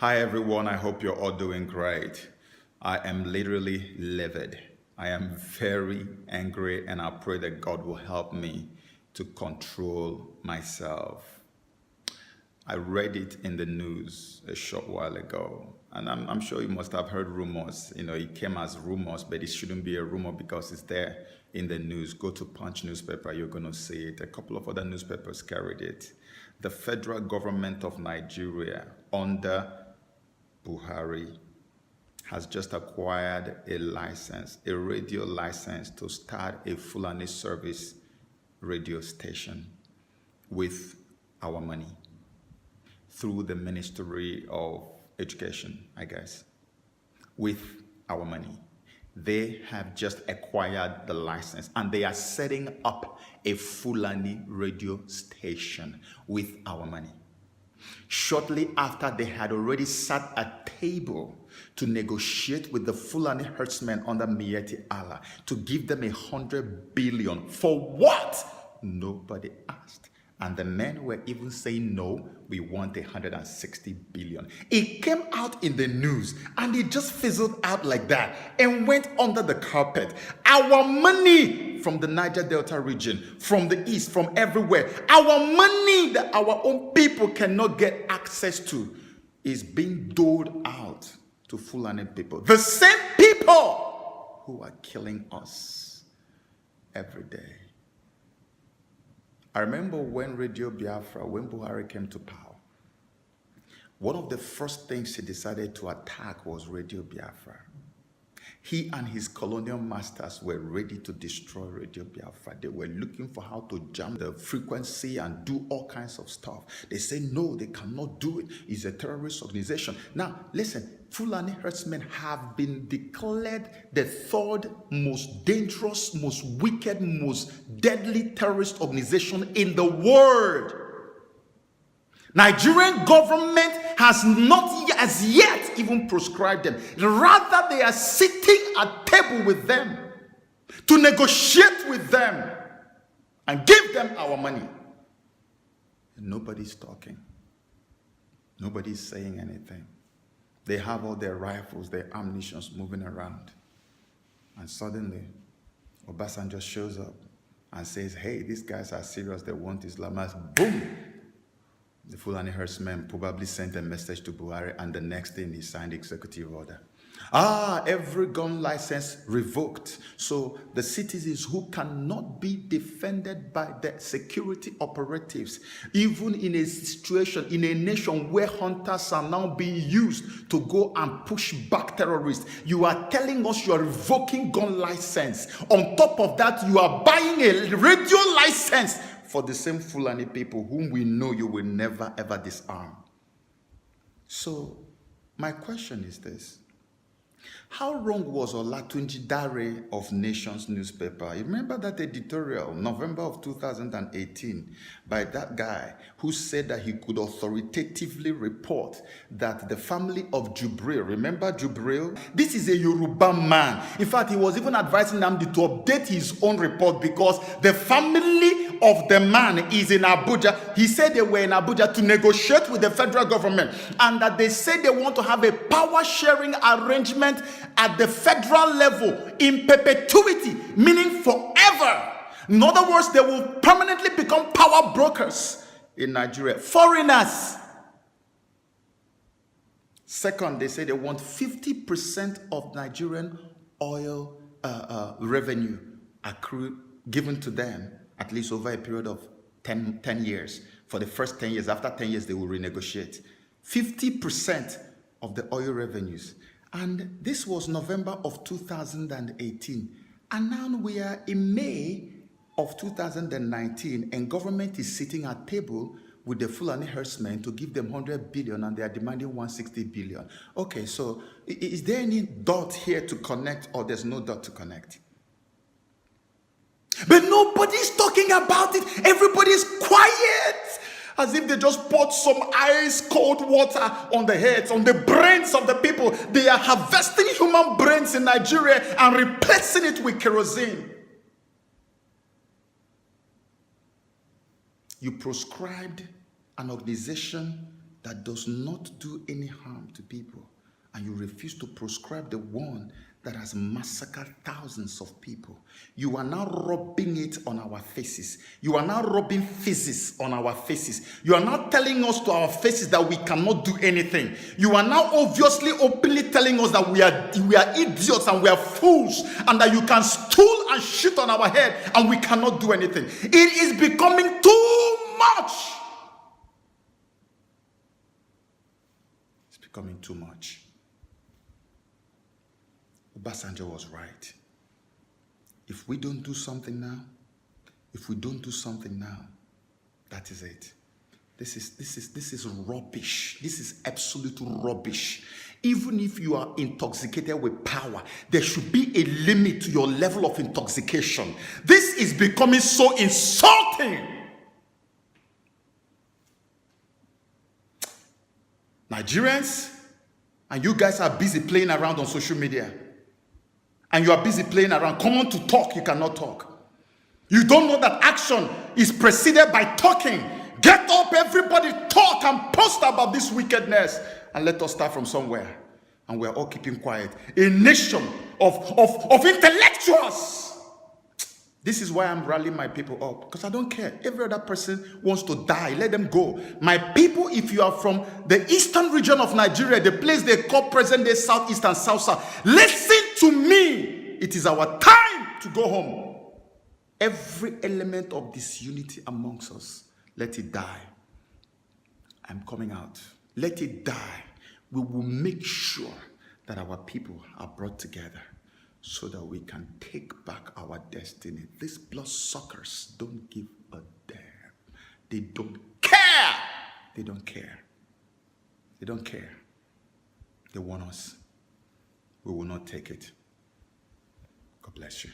Hi everyone, I hope you're all doing great. I am literally livid. I am very angry and I pray that God will help me to control myself. I read it in the news a short while ago, and I'm sure you must have heard rumors. It came as rumors, but it shouldn't be a rumor because it's there in the news. Go to Punch newspaper, you're going to see it. A couple of other newspapers carried it. The federal government of Nigeria, under Buhari, has just acquired a license, a radio license to start a Fulani service radio station with our money through the Ministry of Education, I guess, with our money. They have just acquired the license and they are setting up a Fulani radio station with our money. Shortly after, they had already sat at table to negotiate with the Fulani herdsmen under Miyetti Allah to give them 100 billion. For what? Nobody asked. And the men were even saying, no, we want 160 billion. It came out in the news and it just fizzled out like that and went under the carpet. Our money from the Niger Delta region, from the east, from everywhere, our money that our own people cannot get access to is being doled out to Fulani people. The same people who are killing us every day. I remember when Radio Biafra, when Buhari came to power, one of the first things he decided to attack was Radio Biafra. He and his colonial masters were ready to destroy Radio Biafra. They were looking for how to jam the frequency and do all kinds of stuff. They say, no, they cannot do it. It's a terrorist organization. Now, listen, Fulani herdsmen have been declared the third most dangerous, most wicked, most deadly terrorist organization in the world. Nigerian government has not as yet even proscribed them. Rather, they are sitting at table with them to negotiate with them and give them our money. And nobody's talking. Nobody's saying anything. They have all their rifles, their ammunitions moving around. And suddenly, Obasanjo shows up and says, hey, these guys are serious. They want Islam. Boom! The Fulani herdsmen probably sent a message to Buhari, and the next thing he signed executive order. Every gun license revoked. So the citizens who cannot be defended by the security operatives, even in a situation, in a nation where hunters are now being used to go and push back terrorists, you are telling us you are revoking gun license. On top of that, you are buying a radio license for the same Fulani people whom we know you will never ever disarm. So my question is this. How wrong was Olatunji Dare of Nations newspaper? You remember that editorial, November of 2018, by that guy who said that he could authoritatively report that the family of Jubril, remember Jubril? This is a Yoruba man. In fact, he was even advising them to update his own report because the family of the man is in Abuja. He said they were in Abuja to negotiate with the federal government and that they said they want to have a power sharing arrangement at the federal level in perpetuity, meaning forever. In other words, they will permanently become power brokers in Nigeria. Foreigners. Second, they say they want 50% of Nigerian oil revenue accrued, given to them, at least over a period of 10 years. For the first 10 years, after 10 years, they will renegotiate. 50% of the oil revenues. And this was November of 2018. And now we are in May of 2019, and government is sitting at table with the Fulani herdsmen to give them 100 billion, and they are demanding 160 billion. Okay, so is there any dot here to connect, or there's no dot to connect? But nobody's talking about it. Everybody's quiet. As if they just poured some ice cold water on the heads, on the brains of the people. They are harvesting human brains in Nigeria and replacing it with kerosene. You proscribed an organization that does not do any harm to people, and you refuse to proscribe the one that has massacred thousands of people. You are now rubbing it on our faces. You are now rubbing faces on our faces. You are now telling us to our faces that we cannot do anything. You are now obviously openly telling us that we are idiots and we are fools, and that you can stool and shit on our head and we cannot do anything. It is becoming too much. It's becoming too much. Obasanjo was right. If we don't do something now, that is it. This is rubbish. This is absolute rubbish. Even if you are intoxicated with power, there should be a limit to your level of intoxication. This is becoming so insulting. Nigerians, and you guys are busy playing around on social media. And you are busy playing around. Come on to talk, you cannot talk. You don't know that action is preceded by talking. Get up, everybody, talk and post about this wickedness. And let us start from somewhere. And we're all keeping quiet. A nation of intellectuals. This is why I'm rallying my people up. Because I don't care. Every other person wants to die. Let them go. My people, if you are from the eastern region of Nigeria, the place they call present-day southeast and south-south, listen to me. It is our time to go home. Every element of disunity amongst us, let it die. I'm coming out. Let it die. We will make sure that our people are brought together, so that we can take back our destiny. These bloodsuckers don't give a damn. They don't care. They don't care. They don't care. They want us. We will not take it. God bless you.